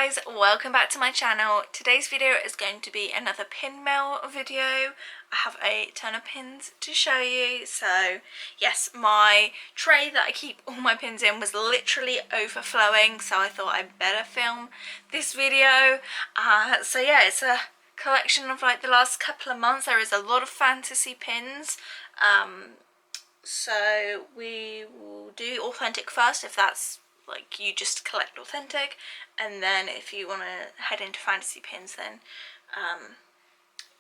guys, welcome back to my channel. Today's video is going to be another pin mail video. I have a ton of pins to show you. So yes, my tray that I keep all my pins in was literally overflowing, so I thought I'd better film this video. So yeah, it's a collection of like the last couple of months. There is a lot of fantasy pins. So we will do authentic first, if that's like you just collect authentic, and then if you want to head into fantasy pins, then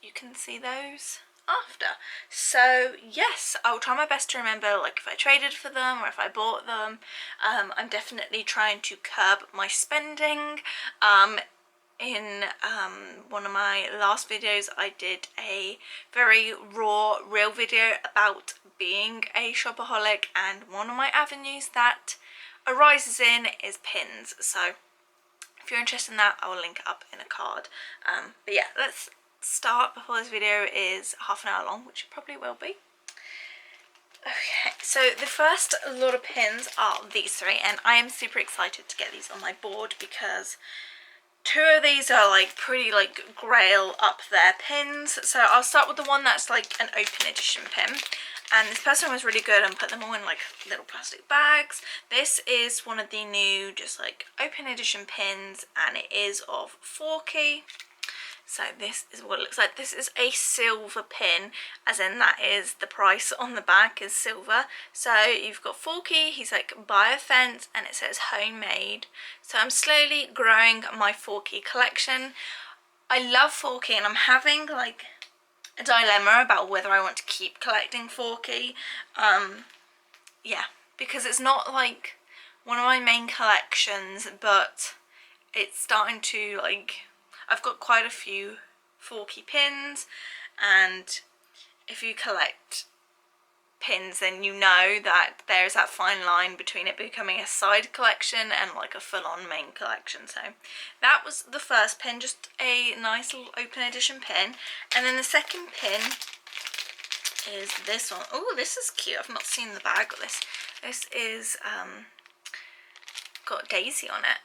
you can see those after. So yes, I'll try my best to remember like if I traded for them or if I bought them. I'm definitely trying to curb my spending. In one of my last videos I did a very raw, real video about being a shopaholic, and one of my avenues that arises in is pins. So if you're interested in that, I will link it up in a card. But yeah, let's start before this video is half an hour long, which it probably will be. Okay, so the first lot of pins are these three, and I am super excited to get these on my board because two of these are like pretty like Grail up there pins. So I'll start with the one that's like an open edition pin, and this person was really good and put them all in like little plastic bags. This is one of the new just like open edition pins, and it is of Forky. So this is what it looks like. This is a silver pin, as in that is the price on the back is silver. So you've got Forky, he's like by a fence, and it says homemade. So I'm slowly growing my Forky collection. I love Forky, and I'm having like a dilemma about whether I want to keep collecting Forky. Yeah, because it's not like one of my main collections, but it's starting to like, I've got quite a few Forky pins, and if you collect pins then you know that there's that fine line between it becoming a side collection and like a full-on main collection. So that was the first pin, just a nice little open edition pin. And then the second pin is this one. Oh, this is cute. I've not seen the bag of this. This is got Daisy on it,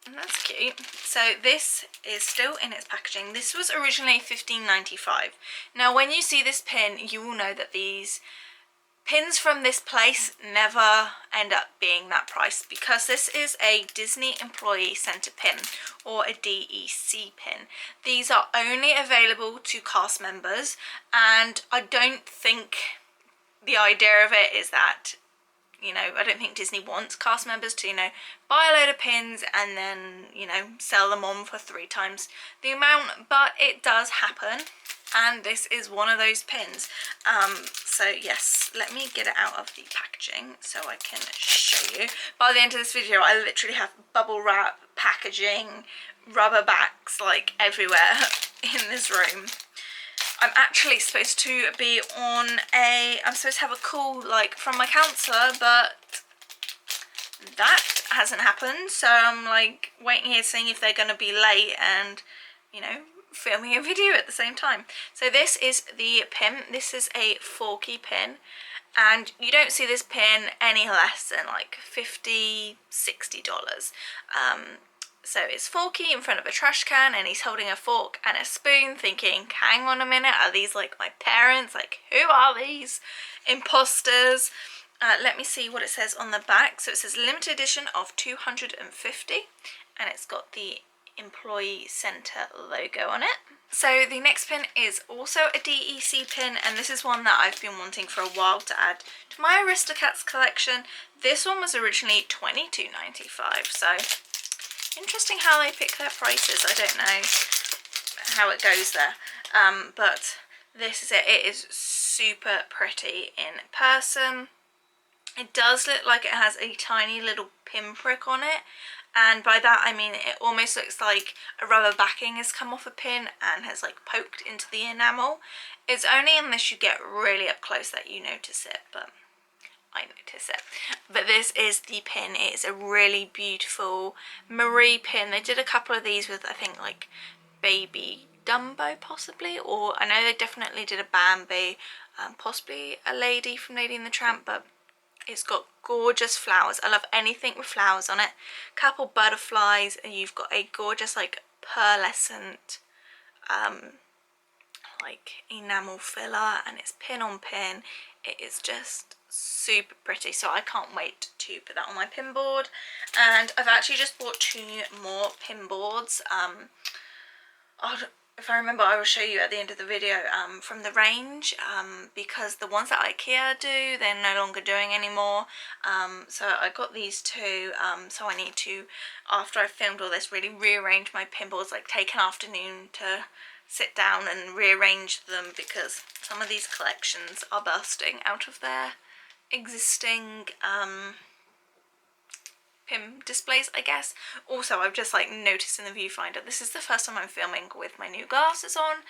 and that's cute. So this is still in its packaging. This was originally $15.95. Now when you see this pin, you will know that these pins from this place never end up being that price, because this is a Disney Employee Center pin, or a DEC pin. These are only available to cast members, and I don't think the idea of it is that, you know, I don't think Disney wants cast members to, you know, buy a load of pins and then, you know, sell them on for 3 times the amount, but it does happen. And this is one of those pins. So yes, let me get it out of the packaging so I can show you. By the end of this video, I literally have bubble wrap, packaging, rubber backs like everywhere in this room. I'm actually supposed to be on I'm supposed to have a call like from my counsellor, but that hasn't happened. So I'm like waiting here seeing if they're going to be late and, you know, filming a video at the same time. So this is the pin. This is a Forky pin, and you don't see this pin any less than like $50–60. So it's Forky in front of a trash can, and he's holding a fork and a spoon thinking, hang on a minute, are these like my parents? Like, who are these imposters? Let me see what it says on the back. So it says limited edition of 250, and it's got the Employee Center logo on it. So the next pin is also a DEC pin, and this is one that I've been wanting for a while to add to my Aristocats collection. This one was originally $22.95, so interesting how they pick their prices. I don't know how it goes there, but this is it. It is super pretty in person. It does look like it has a tiny little pinprick on it, and by that I mean it almost looks like a rubber backing has come off a pin and has like poked into the enamel. It's only unless you get really up close that you notice it, but I notice it. But this is the pin. It is a really beautiful Marie pin. They did a couple of these with, I think, like Baby Dumbo possibly, or I know they definitely did a Bambi, possibly a lady from Lady and the Tramp, but It's got gorgeous flowers. I love anything with flowers on it. Couple butterflies, and you've got a gorgeous like pearlescent like enamel filler, and it's pin on pin. It is just super pretty, so I can't wait to put that on my pin board. And I've actually just bought 2 more pin boards. If I remember, I will show you at the end of the video from the range, because the ones that IKEA do, they're no longer doing anymore. So I got these 2, so I need to, after I've filmed all this, really rearrange my pin boards, like take an afternoon to sit down and rearrange them, because some of these collections are bursting out of their existing pin displays, I guess. Also, I've just like noticed in the viewfinder, this is the first time I'm filming with my new glasses on.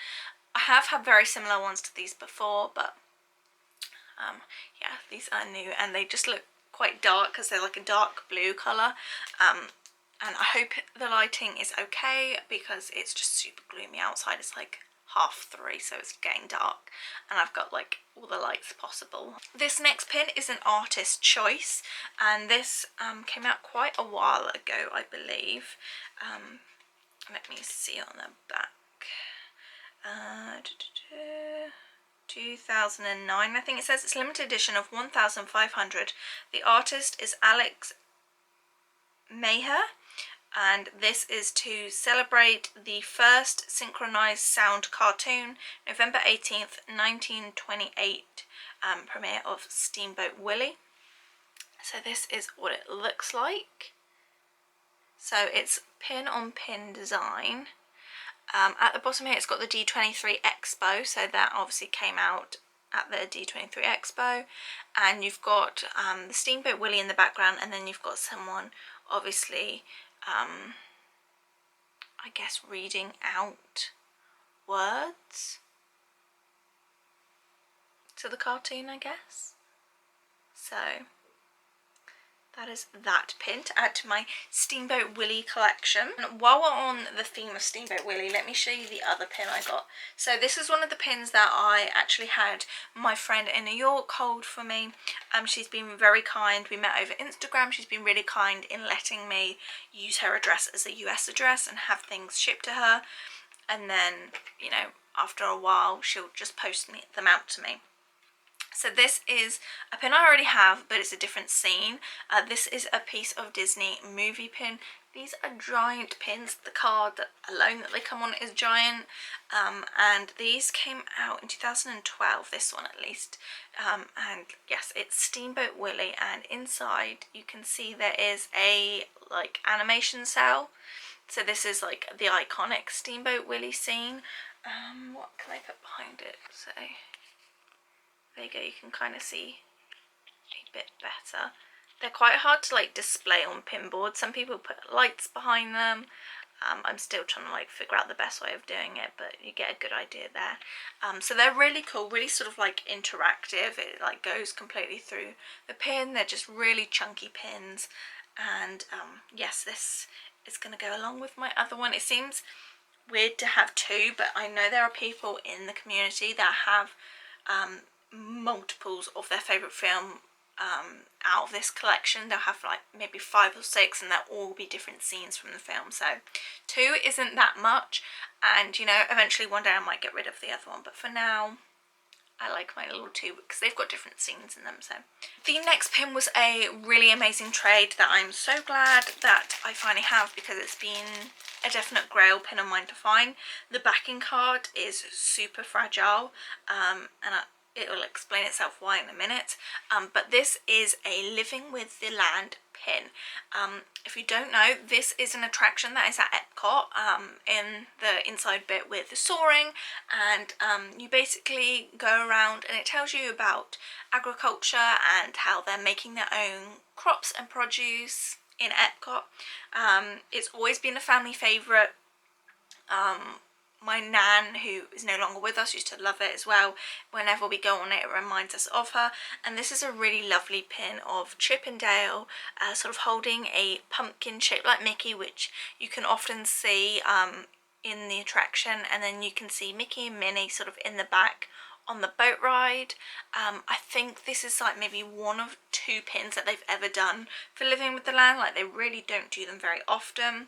I have had very similar ones to these before, but yeah, these are new, and they just look quite dark because they're like a dark blue colour. And I hope the lighting is okay, because it's just super gloomy outside. It's like 3:30, so it's getting dark, and I've got like all the lights possible. This next pin is an artist choice, and this came out quite a while ago, I believe. Let me see on the back. 2009, I think it says. It's limited edition of 1,500. The artist is Alex Maher, and this is to celebrate the first synchronized sound cartoon, November 18th, 1928, premiere of Steamboat Willie. So this is what it looks like. So it's pin on pin design. At the bottom here it's got the D23 Expo, so that obviously came out at the D23 Expo, and you've got the Steamboat Willie in the background, and then you've got someone obviously I guess reading out words to the cartoon, I guess. So that is that pin to add to my Steamboat Willie collection. And while we're on the theme of Steamboat Willie, let me show you the other pin I got. So this is one of the pins that I actually had my friend in New York hold for me. She's been very kind. We met over Instagram. She's been really kind in letting me use her address as a US address and have things shipped to her. And then, you know, after a while, she'll just post them out to me. So this is a pin I already have, but it's a different scene. This is a piece of Disney movie pin. These are giant pins. The card alone that they come on is giant. And these came out in 2012, this one at least. And yes, it's Steamboat Willie, and inside you can see there is a like animation cell. So this is like the iconic Steamboat Willie scene. What can I put behind it? So there you go, you can kind of see a bit better. They're quite hard to like display on pin boards. Some people put lights behind them. I'm still trying to like figure out the best way of doing it, but you get a good idea there. So they're really cool, really sort of like interactive. It like goes completely through the pin. They're just really chunky pins. And yes, this is going to go along with my other one. It seems weird to have 2, but I know there are people in the community that have multiples of their favourite film out of this collection. They'll have like maybe 5 or 6, and they'll all be different scenes from the film. So 2 isn't that much, and you know, eventually one day I might get rid of the other one, but for now I like my little 2 because they've got different scenes in them. So the next pin was a really amazing trade that I'm so glad that I finally have, because it's been a definite Grail pin of mine to find. The backing card is super fragile, and it will explain itself why in a minute, but this is a Living with the Land pin. If you don't know, this is an attraction that is at Epcot, in the inside bit with the soaring, and you basically go around and it tells you about agriculture and how they're making their own crops and produce in Epcot. It's always been a family favourite. My nan, who is no longer with us, used to love it as well. Whenever we go on it, it reminds us of her. And this is a really lovely pin of Chip and Dale, sort of holding a pumpkin shaped like Mickey, which you can often see in the attraction. And then you can see Mickey and Minnie sort of in the back on the boat ride. I think this is like maybe one of 2 pins that they've ever done for Living with the Land. Like, they really don't do them very often.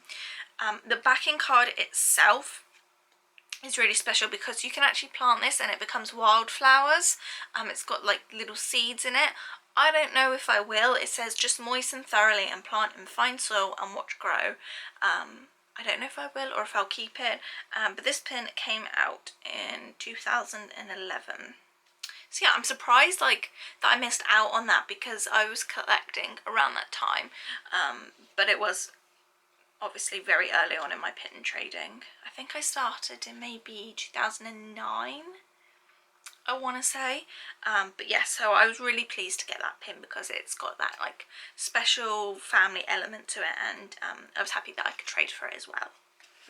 The backing card itself is really special because you can actually plant this and it becomes wildflowers. It's got like little seeds in it. I don't know if I will. It says just moisten thoroughly and plant in fine soil and watch grow. I don't know if I will or if I'll keep it. But this pin came out in 2011. So yeah, I'm surprised like that I missed out on that because I was collecting around that time. But it was obviously very early on in my pin trading. I think I started in maybe 2009, I want to say. But yeah, so I was really pleased to get that pin because it's got that like special family element to it, and I was happy that I could trade for it as well.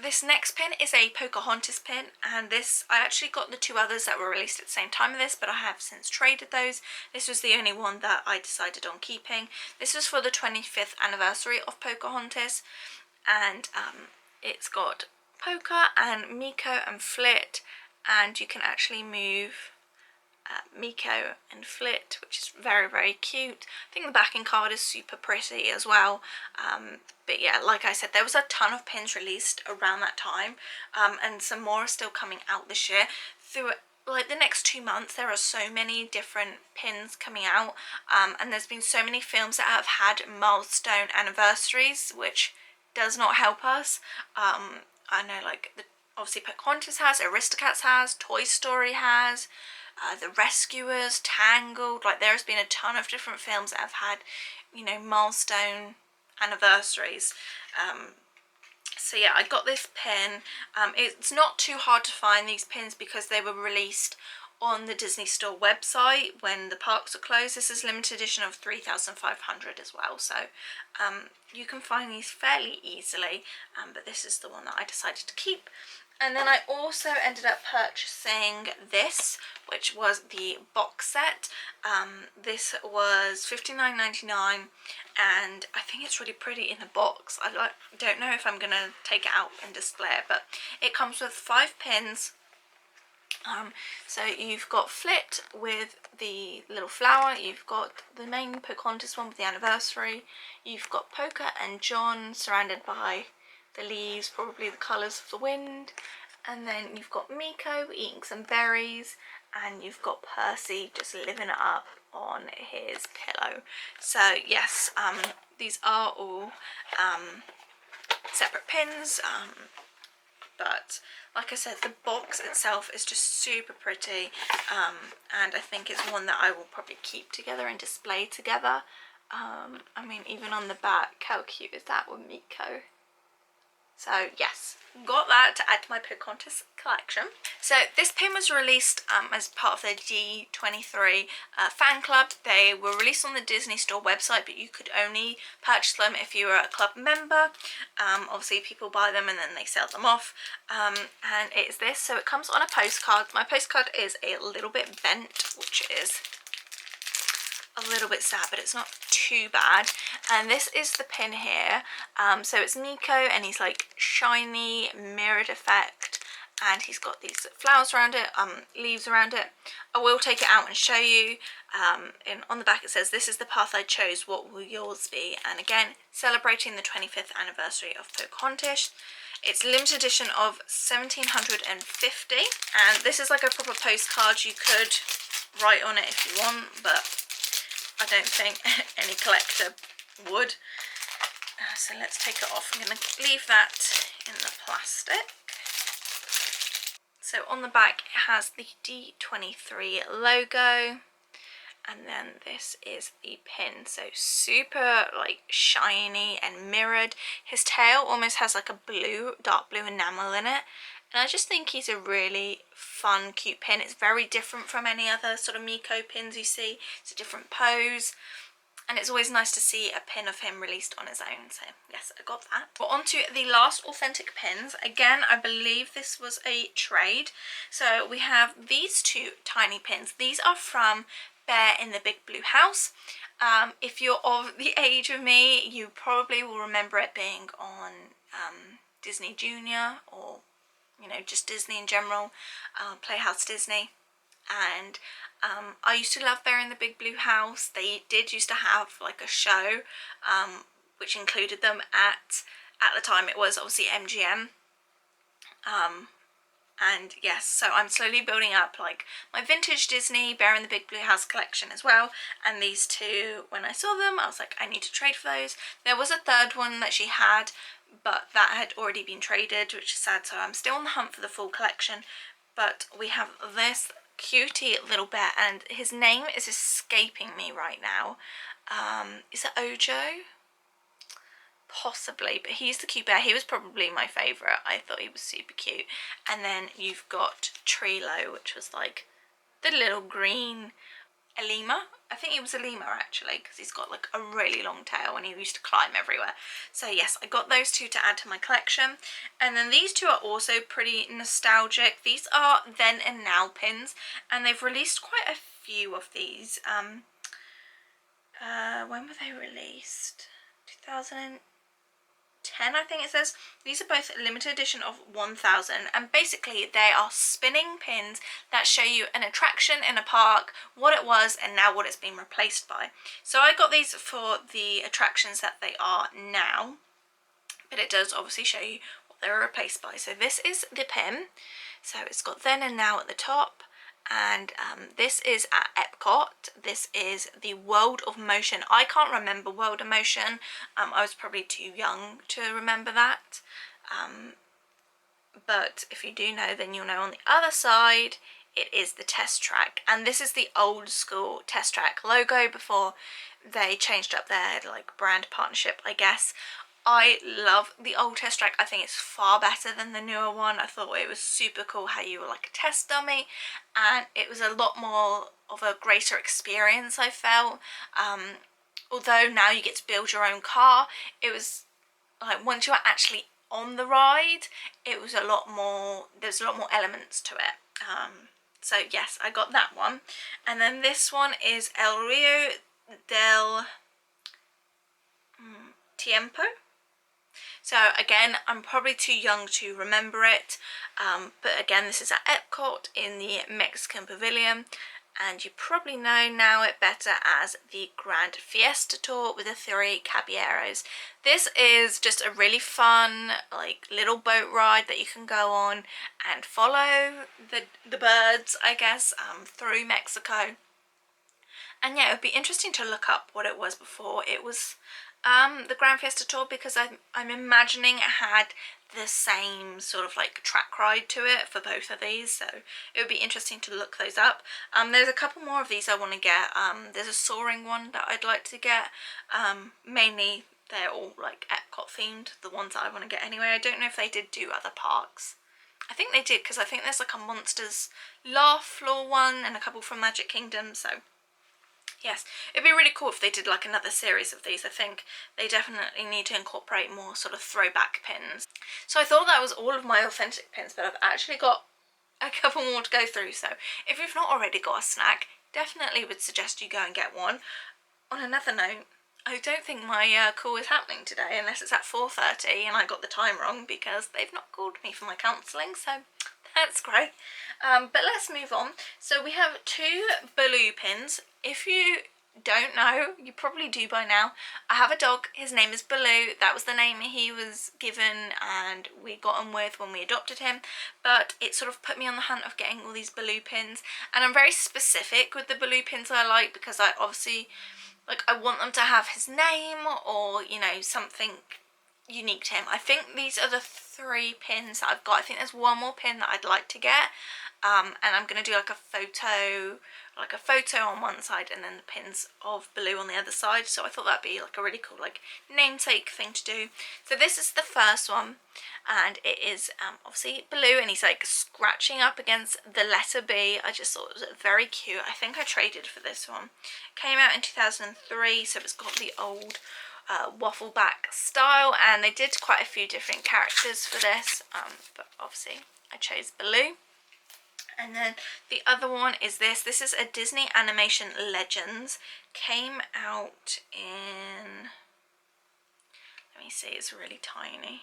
This next pin is a Pocahontas pin, and this, I actually got the 2 others that were released at the same time as this, but I have since traded those. This was the only one that I decided on keeping. This was for the 25th anniversary of Pocahontas, and it's got Poca and Miko and Flit, and you can actually move Miko and Flit, which is very, very cute. I think the backing card is super pretty as well. But yeah, like I said, there was a ton of pins released around that time, and some more are still coming out this year. Through like the next 2 months, there are so many different pins coming out, and there's been so many films that have had milestone anniversaries, which does not help us. I know like obviously Pocahontas has, Aristocats has, Toy Story has, The Rescuers, Tangled. Like, there's been a ton of different films that have had, you know, milestone anniversaries. So yeah, I got this pin. It's not too hard to find these pins because they were released on the Disney Store website when the parks are closed. This is limited edition of 3,500 as well, so you can find these fairly easily, but this is the one that I decided to keep. And then I also ended up purchasing this, which was the box set. This was $59.99, and I think it's really pretty in the box. I don't know if I'm going to take it out and display it, but it comes with 5 pins. So you've got Flit with the little flower, you've got the main Pocahontas one with the anniversary, you've got Poca and John surrounded by the leaves, probably the colours of the wind, and then you've got Miko eating some berries, and you've got Percy just living it up on his pillow. So yes, these are all separate pins, but like I said, the box itself is just super pretty, and I think it's one that I will probably keep together and display together. I mean, even on the back, how cute is that with Miko? So yes, got that to add to my Pocahontas collection. So this pin was released as part of their D23 fan club. They were released on the Disney Store website, but you could only purchase them if you were a club member. Obviously people buy them and then they sell them off, and it is this. So it comes on a postcard. My postcard is a little bit bent, which is a little bit sad, but it's not too bad. And this is the pin here. So it's Miko, and he's like shiny mirrored effect, and he's got these flowers around it, leaves around it. I will take it out and show you. On the back it says, "This is the path I chose, what will yours be?" And again, celebrating the 25th anniversary of Pocahontas. It's limited edition of 1750, and this is like a proper postcard. You could write on it if you want, but I don't think any collector would. So let's take it off. I'm going to leave that in the plastic. So on the back it has the D23 logo, and then this is the pin. So super like shiny and mirrored. His tail almost has like a blue, dark blue enamel in it. And I just think he's a really fun, cute pin. It's very different from any other sort of Miko pins you see. It's a different pose. And it's always nice to see a pin of him released on his own. So yes, I got that. We're on to the last authentic pins. Again, I believe this was a trade. So we have these 2 tiny pins. These are from Bear in the Big Blue House. If you're of the age of me, you probably will remember it being on Disney Junior, or you know, just Disney in general, Playhouse Disney. and I used to love Bear in the Big Blue House. They did used to have like a show which included them at the time. It was obviously MGM. And yes, so I'm slowly building up like my vintage Disney Bear in the Big Blue House collection as well. And these two, when I saw them, I was like, I need to trade for those. There was a third one that she had, but that had already been traded, which is sad. So I'm still on the hunt for the full collection. But we have this cutie little bear, and his name is escaping me right now. Is it Ojo? Possibly, but he's the cute bear. He was probably my favourite. I thought he was super cute. And then you've got Trilo, which was like the little green lemur. I think he was a lemur actually, because he's got like a really long tail and he used to climb everywhere. So yes, I got those two to add to my collection. And then these two are also pretty nostalgic. These are Then and Now pins, and they've released quite a few of these. When were they released? 2010, I think it says. These are both limited edition of 1000, and basically they are spinning pins that show you an attraction in a park, what it was, and now what it's been replaced by. So I got these for the attractions that they are now, but it does obviously show you what they were replaced by. So this is the pin. So it's got Then and Now at the top. And this is at Epcot. This is the World of Motion. I can't remember World of Motion. I was probably too young to remember that. But if you do know, then you'll know on the other side it is the test track. And this is the old school test track logo before they changed up their like brand partnership, I guess. I love the old test track. I think it's far better than the newer one. I thought it was super cool how you were like a test dummy, and it was a lot more of a greater experience, I felt. Although now you get to build your own car, it was like once you were actually on the ride, it was a lot more, there's a lot more elements to it. So yes, I got that one. And then this one is El Rio del Tiempo. So again, I'm probably too young to remember it, but again, this is at Epcot in the Mexican Pavilion, and you probably know it better as the Grand Fiesta Tour with the 3 caballeros. This is just a really fun, like, little boat ride that you can go on and follow the birds, I guess, through Mexico. And yeah, it would be interesting to look up what it was before it was the Grand Fiesta Tour, because I'm imagining it had the same sort of like track ride to it for both of these, so it would be interesting to look those up. There's a couple more of these I want to get. There's a soaring one that I'd like to get. Mainly they're all like Epcot themed, the ones that I want to get anyway. I don't know if they did do other parks. I think they did, because I think there's like a Monsters Laugh floor one and a couple from Magic Kingdom, so yes, it'd be really cool if they did like another series of these. I think they definitely need to incorporate more sort of throwback pins. So I thought that was all of my authentic pins, but I've actually got a couple more to go through. So if you've not already got a snack, definitely would suggest you go and get one. On another note, I don't think my call is happening today unless it's at 4:30 and I got the time wrong, because they've not called me for my counselling, so that's great. But let's move on. So we have 2 Baloo pins. If you don't know, you probably do by now. I have a dog, his name is Baloo. That was the name he was given and we got him with when we adopted him, but it sort of put me on the hunt of getting all these Baloo pins, and I'm very specific with the Baloo pins I like, because I obviously, like, I want them to have his name or, you know, something unique to him. I think these are the 3 pins that I've got. I think there's one more pin that I'd like to get, and I'm going to do like a photo on one side and then the pins of Baloo on the other side. So I thought that'd be like a really cool like namesake thing to do. So this is the first one, and it is obviously Baloo, and he's like scratching up against the letter B. I just thought it was very cute. I think I traded for this one. Came out in 2003, so it's got the old waffle back style, and they did quite a few different characters for this, but obviously I chose Baloo. And then the other one is this. This is a Disney Animation Legends. Came out in, let me see, it's really tiny.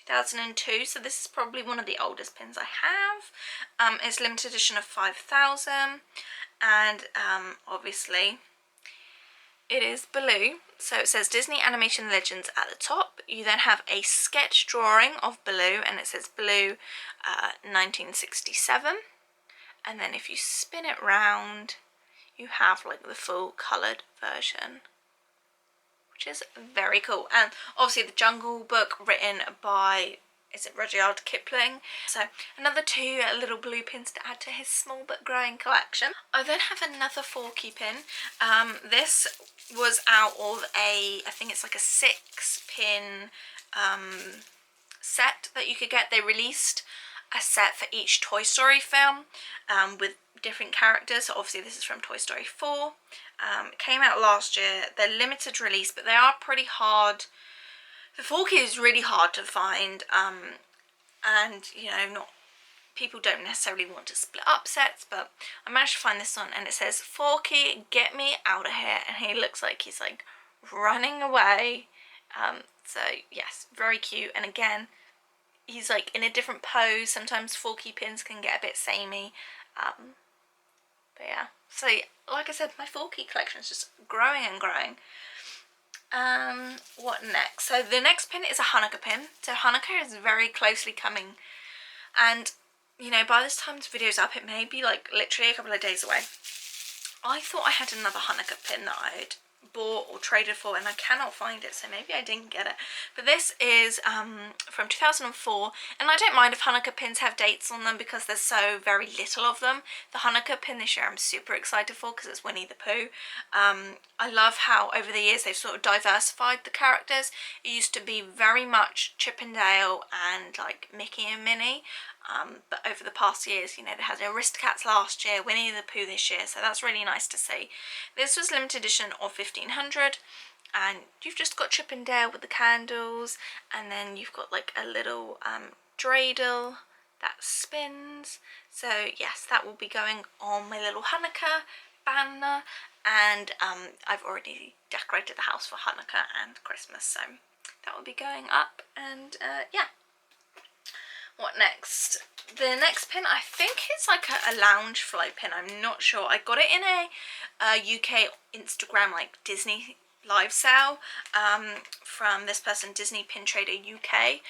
2002, so this is probably one of the oldest pins I have. It's limited edition of 5,000, and obviously it is Baloo. So it says Disney Animation Legends at the top. You then have a sketch drawing of Baloo, and it says Baloo 1967. And then if you spin it round, you have like the full coloured version, which is very cool. And obviously the Jungle Book, written by, is it Rudyard Kipling? So another 2 little Baloo pins to add to his small but growing collection. I then have another Forky pin. This was out of I think it's like a 6-pin set that you could get. They released a set for each Toy Story film with different characters. So obviously this is from Toy Story 4. It came out last year. They're limited release, but they are pretty hard. The Forky is really hard to find, and you know, not people don't necessarily want to split up sets, but I managed to find this one, and it says Forky, get me out of here, and he looks like he's like running away. So yes, very cute. And again, he's like in a different pose. Sometimes Forky pins can get a bit samey, but yeah. So like I said, my Forky collection is just growing and growing. What next? So the next pin is a Hanukkah pin. So Hanukkah is very closely coming, and you know, by this time this video's up, it may be like literally a couple of days away. I thought I had another Hanukkah pin that I'd bought or traded for, and I cannot find it, so maybe I didn't get it. But this is from 2004, and I don't mind if Hanukkah pins have dates on them because there's so very little of them. The Hanukkah pin this year I'm super excited for because it's Winnie the Pooh. I love how over the years they've sort of diversified the characters. It used to be very much Chip and Dale and like Mickey and Minnie. But over the past years, you know, they had Aristocats last year, Winnie the Pooh this year, so that's really nice to see. This was limited edition of 1500, and you've just got Chip and Dale with the candles, and then you've got like a little dreidel that spins. So yes, that will be going on my little Hanukkah banner, and I've already decorated the house for Hanukkah and Christmas, so that will be going up, and yeah. What next? The next pin, I think it's like a lounge flow pin. I'm not sure. I got it in a UK Instagram like Disney live sale from this person, Disney Pin Trader UK.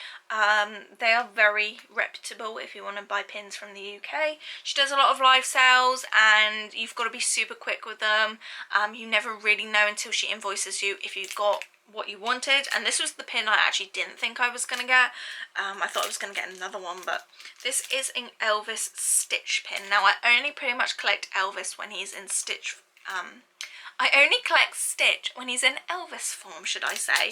They are very reputable if you want to buy pins from the UK. She does a lot of live sales, and you've got to be super quick with them. You never really know until she invoices you if you've got what you wanted, and this was the pin I actually didn't think I was going to get. I thought I was going to get another one, but this is an Elvis Stitch Pin. Now I only pretty much collect Elvis when he's in Stitch, I only collect Stitch when he's in Elvis form, should I say.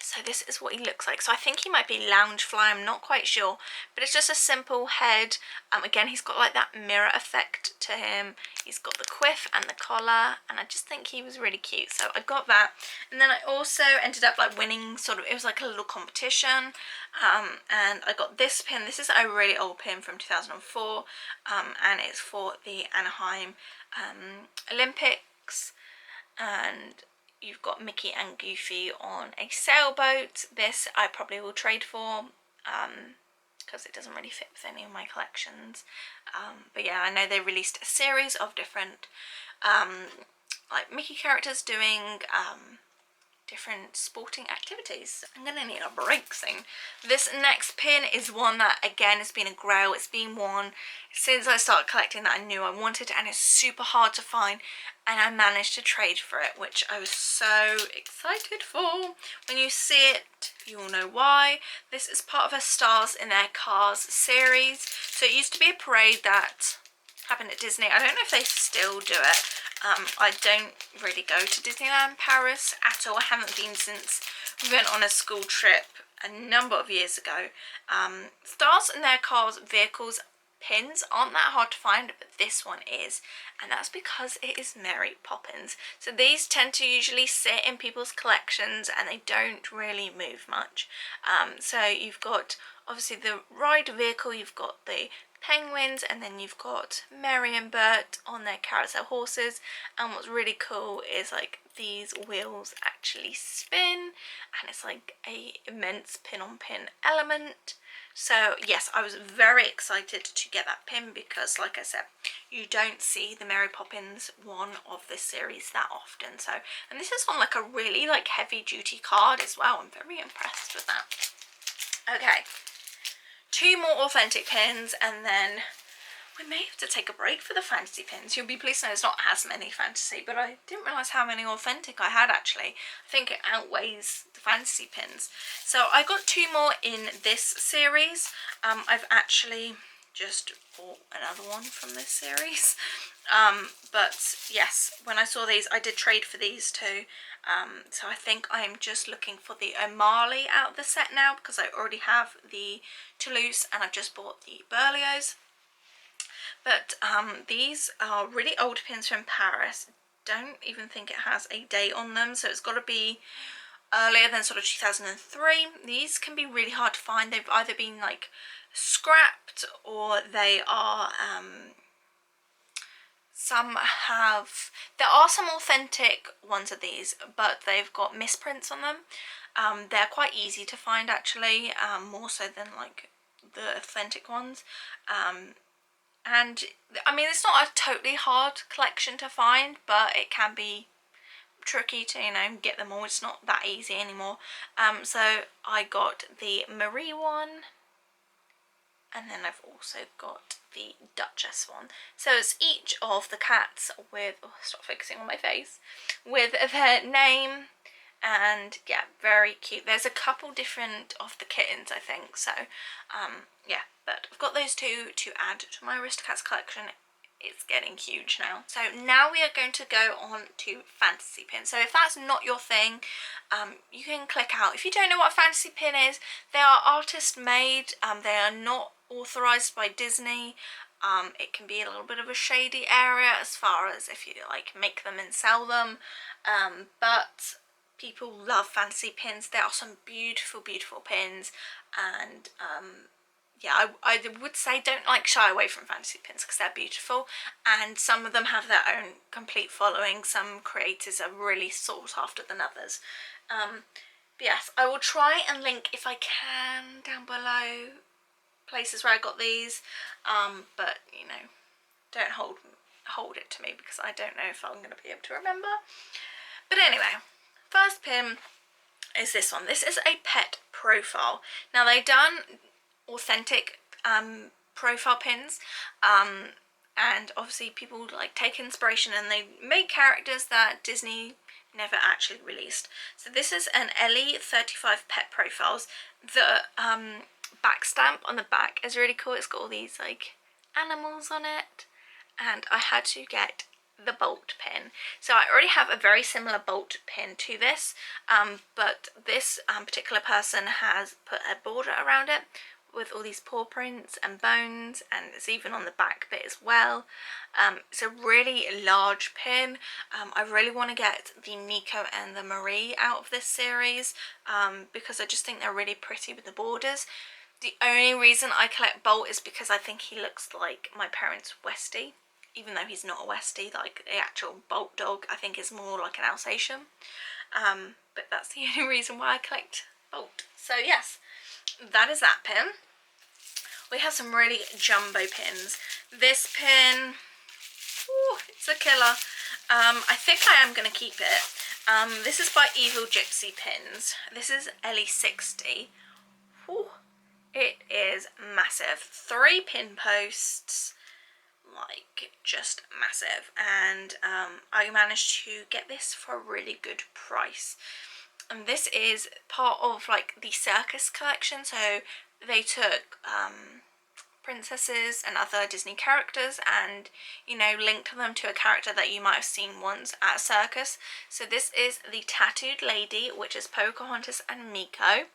So this is what he looks like. So I think he might be Loungefly, I'm not quite sure, but it's just a simple head. Again, he's got like that mirror effect to him. He's got the quiff and the collar, and I just think he was really cute. So I got that, and then I also ended up like winning sort of, it was like a little competition, and I got this pin. This is a really old pin from 2004, and it's for the Anaheim Olympics, and you've got Mickey and Goofy on a sailboat. This I probably will trade for because it doesn't really fit with any of my collections. But yeah, I know they released a series of different like Mickey characters doing different sporting activities. I'm gonna need a break soon. This next pin is one that again has been a grail. It's been one since I started collecting that I knew I wanted, and it's super hard to find, and I managed to trade for it, which I was so excited for. When you see it, you'll know why. This is part of a Stars in Their Cars series. So it used to be a parade that happened at Disney. I don't know if they still do it. I don't really go to Disneyland Paris at all. I haven't been since we went on a school trip a number of years ago. Stars in Their Cars vehicles pins aren't that hard to find, but this one is, and that's because it is Mary Poppins. So these tend to usually sit in people's collections, and they don't really move much. So you've got obviously the ride vehicle, you've got the penguins, and then you've got Mary and Bert on their carousel horses. And what's really cool is like these wheels actually spin, and it's like a immense pin on pin element. So yes, I was very excited to get that pin because, like I said, you don't see the Mary Poppins one of this series that often. So, and this is on like a really like heavy duty card as well. I'm very impressed with that. Okay, 2 more authentic pins, and then we may have to take a break for the fantasy pins. You'll be pleased to know there's not as many fantasy, but I didn't realise how many authentic I had actually. I think it outweighs the fantasy pins. So I got 2 more in this series. I've actually just bought another one from this series. But yes, when I saw these, I did trade for these too. So I think I am just looking for the O'Malley out of the set now, because I already have the Toulouse and I've just bought the Berlioz. But these are really old pins from Paris. Don't even think it has a date on them, so it's got to be earlier than sort of 2003. These can be really hard to find. They've either been like scrapped, or they are there are some authentic ones of these, but they've got misprints on them. They're quite easy to find actually, more so than like the authentic ones. And I mean, it's not a totally hard collection to find, but it can be tricky to, you know, get them all. It's not that easy anymore. So I got the Marie one, and then I've also got the Duchess one. So it's each of the cats with, oh, stop focusing on my face, with their name. And yeah, very cute. There's a couple different of the kittens, I think. So yeah, but I've got those 2 to add to my Aristocats collection. It's getting huge now. So now we are going to go on to fantasy pins. So if that's not your thing, you can click out. If you don't know what a fantasy pin is, they are artist made. They are not authorized by Disney. It can be a little bit of a shady area as far as if you like make them and sell them, but people love fantasy pins. There are some beautiful, beautiful pins, and yeah, I would say don't like shy away from fantasy pins because they're beautiful, and some of them have their own complete following. Some creators are really sought after than others. But yes, I will try and link, if I can, down below places where I got these, but you know, don't hold it to me because I don't know if I'm going to be able to remember. But anyway, first pin is this one. This is a pet profile. Now they've done authentic profile pins, and obviously people like take inspiration and they make characters that Disney never actually released. So this is an Ellie 35 pet profiles. The back stamp on the back is really cool. It's got all these like animals on it, and I had to get the bolt pin. So I already have a very similar bolt pin to this, but this particular person has put a border around it with all these paw prints and bones, and it's even on the back bit as well. It's a really large pin. I really want to get the Nico and the Marie out of this series, because I just think they're really pretty with the borders. The only reason I collect Bolt is because I think he looks like my parents' Westie, even though he's not a Westie. Like the actual Bolt dog I think is more like an Alsatian, but that's the only reason why I collect Bolt. So yes, that is that pin. We have some really jumbo pins. This pin, ooh, it's a killer. I think I am going to keep it. This is by Evil Gypsy Pins. This is Ellie 60. Ooh, it is massive. 3 pin posts, like just massive. And I managed to get this for a really good price. And this is part of like the circus collection, so they took princesses and other Disney characters and, you know, linked them to a character that you might have seen once at a circus. So this is the Tattooed Lady, which is Pocahontas and Miko.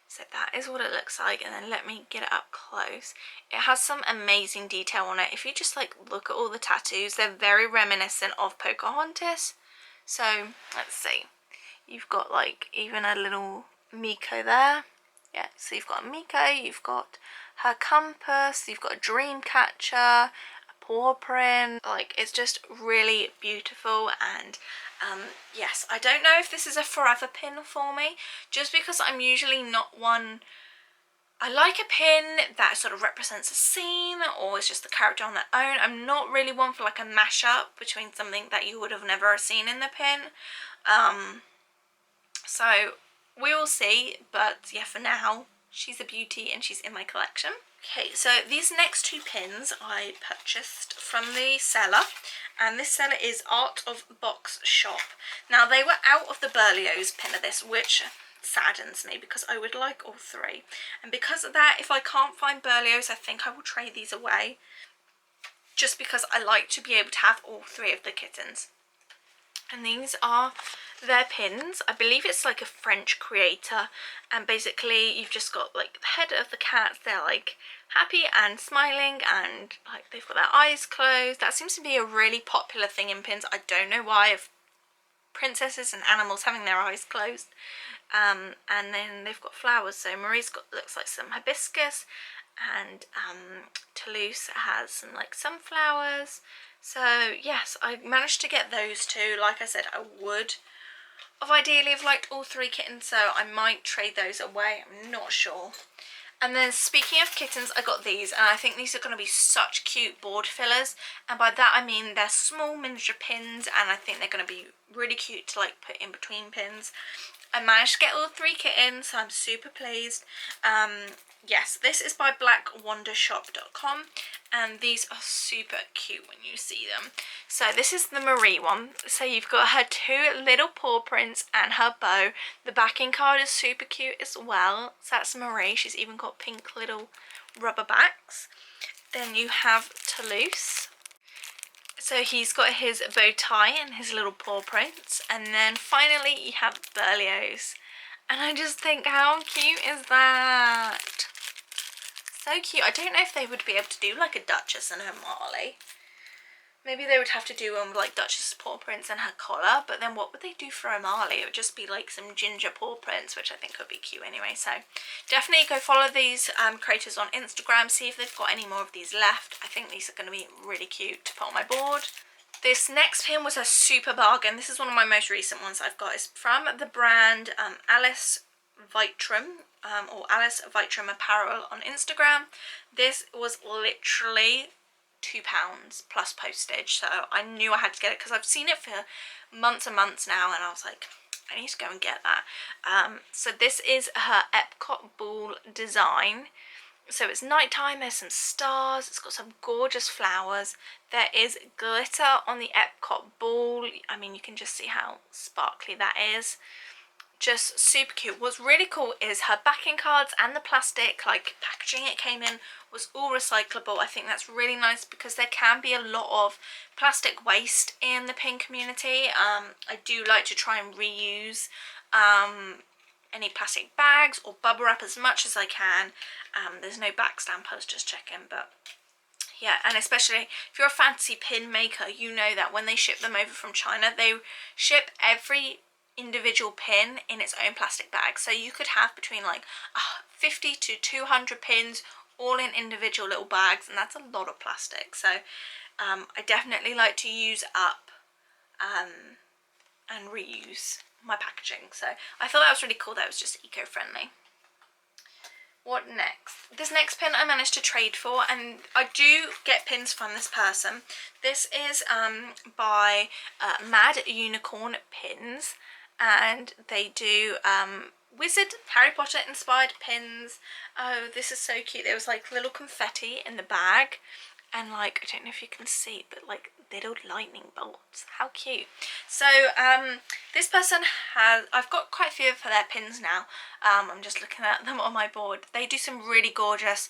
So that is what it looks like, and then let me get it up close. It has some amazing detail on it. If you just like look at all the tattoos, they're very reminiscent of Pocahontas. So let's see. You've got like even a little Miko there. Yeah, so you've got Miko, you've got her compass, you've got a dream catcher, a paw print. Like, it's just really beautiful. And yes, I don't know if this is a forever pin for me, just because I'm usually not one. I like a pin that sort of represents a scene or is just the character on their own. I'm not really one for like a mashup between something that you would have never seen in the pin. So we will see, but yeah, for now she's a beauty and she's in my collection. Okay, so these next two pins I purchased from the seller, and this seller is Art of Box Shop. Now, they were out of the Berlioz pin of this, which saddens me because I would like all three. And because of that, if I can't find Berlioz, I think I will trade these away, just because I like to be able to have all three of the kittens. And these are their pins. I believe it's like a French creator, and basically you've just got like the head of the cats. They're like happy and smiling, and like they've got their eyes closed. That seems to be a really popular thing in pins. I don't know why, of princesses and animals having their eyes closed. And then they've got flowers. So Marie's got, looks like some hibiscus, and Toulouse has some like sunflowers. So yes, I managed to get those two. Like I said, I would have ideally have liked all three kittens, so I might trade those away. I'm not sure. And then speaking of kittens, I got these, and I think these are going to be such cute board fillers. And by that I mean they're small miniature pins, and I think they're going to be really cute to like put in between pins. I managed to get all three kittens, so I'm super pleased. Yes, this is by blackwondershop.com, and these are super cute when you see them. So this is the Marie one. So you've got her two little paw prints and her bow. The backing card is super cute as well. So that's Marie. She's even got pink little rubber backs. Then you have Toulouse. So he's got his bow tie and his little paw prints. And then finally you have Berlioz. And I just think, how cute is that? So cute. I don't know if they would be able to do like a Duchess and her Marley. Maybe they would have to do one with like Duchess paw prints and her collar. But then what would they do for a Marley? It would just be like some ginger paw prints, which I think would be cute anyway. So definitely go follow these creators on Instagram. See if they've got any more of these left. I think these are going to be really cute to put on my board. This next pin was a super bargain. This is one of my most recent ones I've got. It's from the brand Alice Vitrum, or Alice Vitrum Apparel on Instagram. This was literally £2 plus postage, so I knew I had to get it because I've seen it for months and months now, and I was like, I need to go and get that. So this is her Epcot Ball design. So it's nighttime, there's some stars, it's got some gorgeous flowers. There is glitter on the Epcot Ball. I mean, you can just see how sparkly that is. Just super cute. What's really cool is her backing cards and the plastic like packaging it came in was all recyclable. I think that's really nice because there can be a lot of plastic waste in the pin community. I do like to try and reuse any plastic bags or bubble wrap as much as I can. There's no back stamp, I was just checking, but yeah. And especially if you're a fancy pin maker, you know that when they ship them over from China, they ship every individual pin in its own plastic bag. So you could have between like 50 to 200 pins all in individual little bags, and that's a lot of plastic. So I definitely like to use up and reuse my packaging. So I thought that was really cool that it was just eco-friendly. What next? This next pin I managed to trade for, and I do get pins from this person. This is by Mad Unicorn Pins, and they do Wizard Harry Potter inspired pins. Oh, this is so cute. There was like little confetti in the bag, and like, I don't know if you can see, but like little lightning bolts. How cute. So this person has, I've got quite a few of their pins now. I'm just looking at them on my board. They do some really gorgeous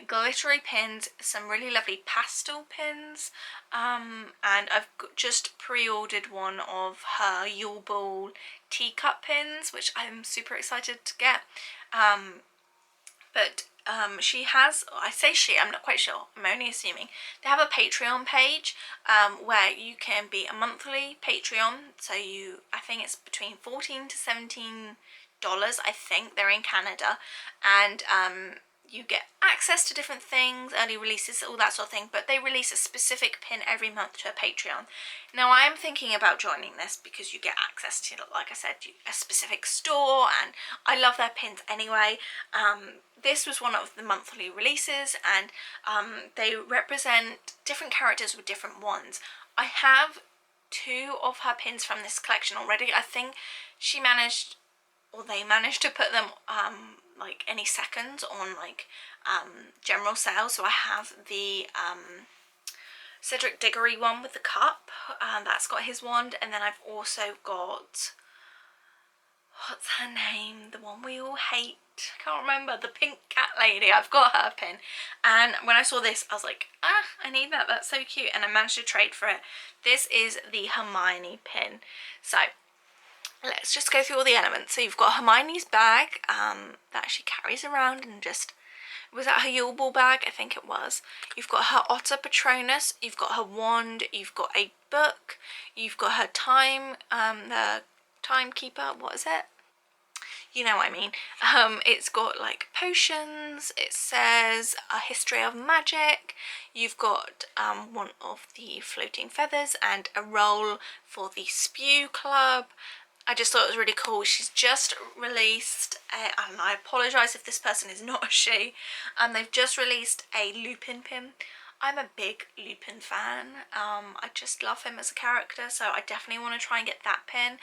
glittery pins, some really lovely pastel pins, and I've just pre-ordered one of her Yule Ball teacup pins, which I'm super excited to get. But she has, I say she, I'm not quite sure, I'm only assuming, they have a Patreon page where you can be a monthly Patreon. So I think it's between $14 to $17, I think. They're in Canada, and you get access to different things, early releases, all that sort of thing, but they release a specific pin every month to a Patreon. Now I am thinking about joining this because you get access to, like I said, a specific store, and I love their pins anyway. This was one of the monthly releases, and they represent different characters with different ones. I have 2 of her pins from this collection already. I think she managed, or they managed to put them like any seconds on like general sale. So I have the Cedric Diggory one with the cup, that's got his wand, and then I've also got, what's her name, the one we all hate, I can't remember, the pink cat lady. I've got her pin, and when I saw this I was like, I need that, that's so cute, and I managed to trade for it. This is the Hermione pin. So let's just go through all the elements. So you've got Hermione's bag that she carries around, and just, was that her Yule Ball bag? I think it was. You've got her Otter Patronus, you've got her wand, you've got a book, you've got her time, the timekeeper, what is it? You know what I mean. It's got like potions, it says a history of magic, you've got one of the floating feathers, and a roll for the Spew Club. I just thought it was really cool. She's just released, and I apologise if this person is not a she, they've just released a Lupin pin. I'm a big Lupin fan. I just love him as a character, so I definitely want to try and get that pin.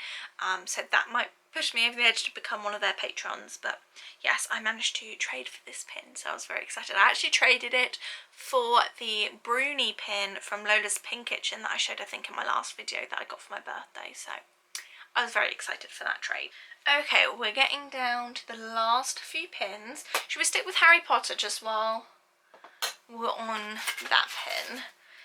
So that might push me over the edge to become one of their patrons. But yes, I managed to trade for this pin, so I was very excited. I actually traded it for the Bruni pin from Lola's Pin Kitchen that I showed, I think, in my last video that I got for my birthday. So I was very excited for that trade. Okay, we're getting down to the last few pins. Should we stick with Harry Potter just while we're on that pin?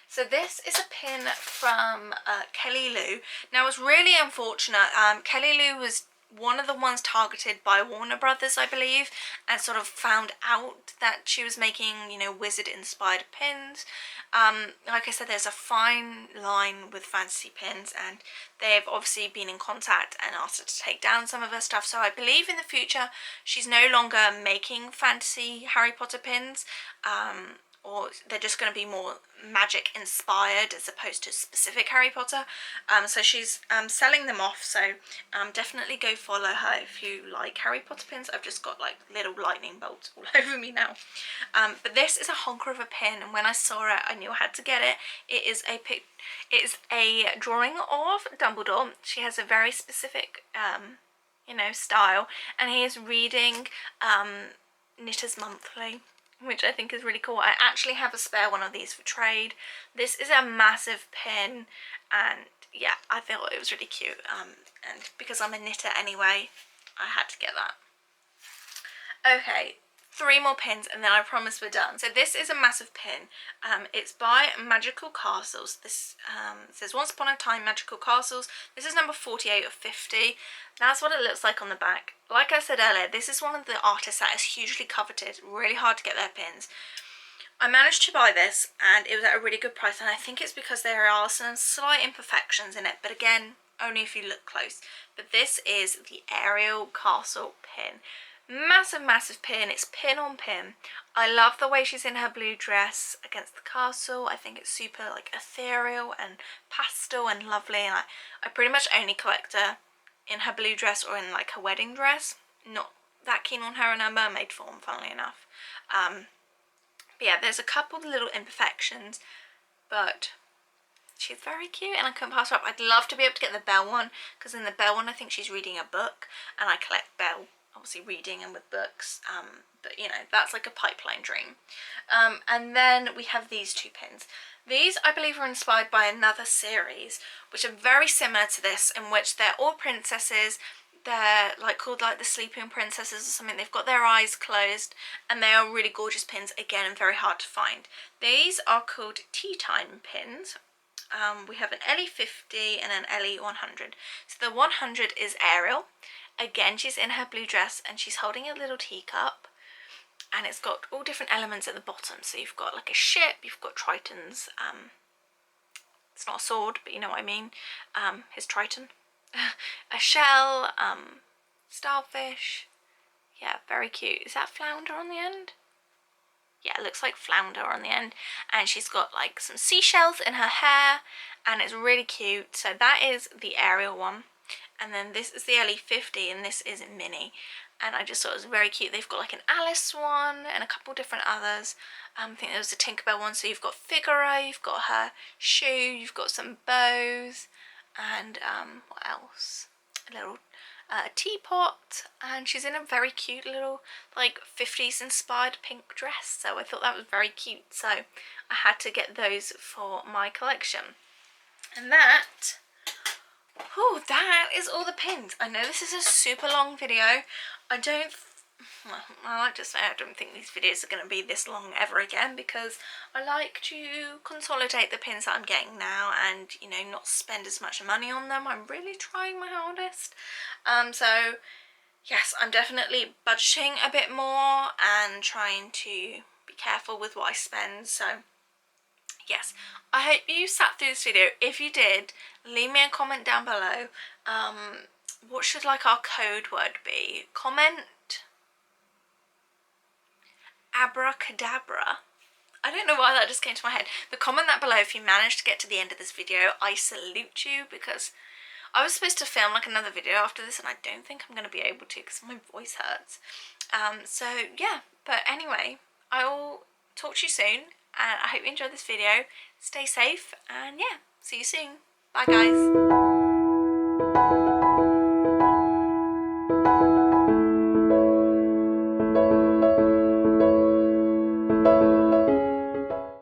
So this is a pin from Kelly Lou. Now, it's really unfortunate. Kelly Lou was one of the ones targeted by Warner Brothers, I believe, and sort of found out that she was making, you know, wizard inspired pins. Like I said, there's a fine line with fantasy pins, and they've obviously been in contact and asked her to take down some of her stuff. So I believe in the future she's no longer making fantasy Harry Potter pins, or they're just going to be more magic inspired as opposed to specific Harry Potter. So she's selling them off, so definitely go follow her if you like Harry Potter pins. I've just got like little lightning bolts all over me now. But this is a honker of a pin, and when I saw it I knew I had to get it. It is a drawing of Dumbledore. She has a very specific you know, style, and he is reading Knitters Monthly, which I think is really cool. I actually have a spare one of these for trade. This is a massive pin, and yeah, I thought it was really cute, and because I'm a knitter anyway, I had to get that. Okay, 3 more pins and then I promise we're done. So this is a massive pin. It's by Magical Castles. This says Once Upon a Time Magical Castles. This is number 48 of 50. That's what it looks like on the back. Like I said earlier, this is one of the artists that is hugely coveted. Really hard to get their pins. I managed to buy this and it was at a really good price, and I think it's because there are some slight imperfections in it, but again, only if you look close. But this is the Ariel Castle Pin. Massive pin. It's pin on pin. I love the way she's in her blue dress against the castle. I think it's super like ethereal and pastel and lovely, and I pretty much only collect her in her blue dress or in like her wedding dress. Not that keen on her in her mermaid form, funnily enough. But yeah, there's a couple of little imperfections, but she's very cute and I couldn't pass her up. I'd love to be able to get the Belle one, because in the Belle one I think she's reading a book, and I collect Belle, obviously reading and with books, but you know, that's like a pipeline dream. And then we have these 2 pins. These I believe are inspired by another series which are very similar to this, in which they're all princesses. They're like called like the Sleeping Princesses or something. They've got their eyes closed and they are really gorgeous pins, again, and very hard to find. These are called Tea Time pins. We have an LE50 and an LE100. So the 100 is Ariel. Again, she's in her blue dress and she's holding a little teacup, and it's got all different elements at the bottom. So you've got like a ship, you've got Triton's, it's not a sword, but you know what I mean, his Triton, a shell, starfish, yeah, very cute. Is that flounder on the end? yeah, it looks like flounder on the end, and she's got like some seashells in her hair, and it's really cute. So that is the Ariel one, and then this is the LE50, and this is Minnie, and I just thought it was very cute. They've got like an Alice one and a couple different others. I think there was a Tinkerbell one. So you've got Figaro, you've got her shoe, you've got some bows, and what else? A little teapot, and she's in a very cute little like 50s inspired pink dress, so I thought that was very cute, so I had to get those for my collection. And that is all the pins. I know this is a super long video. I like to say I don't think these videos are going to be this long ever again, because I like to consolidate the pins that I'm getting now and, you know, not spend as much money on them. I'm really trying my hardest. So yes, I'm definitely budgeting a bit more and trying to be careful with what I spend. So yes, I hope you sat through this video. If you did, leave me a comment down below. What should like our code word be? Comment abracadabra. I don't know why that just came to my head, but comment that below if you managed to get to the end of this video. I salute you, because I was supposed to film like another video after this, and I don't think I'm going to be able to because my voice hurts. So yeah, but anyway, I will talk to you soon, and I hope you enjoyed this video. Stay safe, and yeah, see you soon. Bye guys.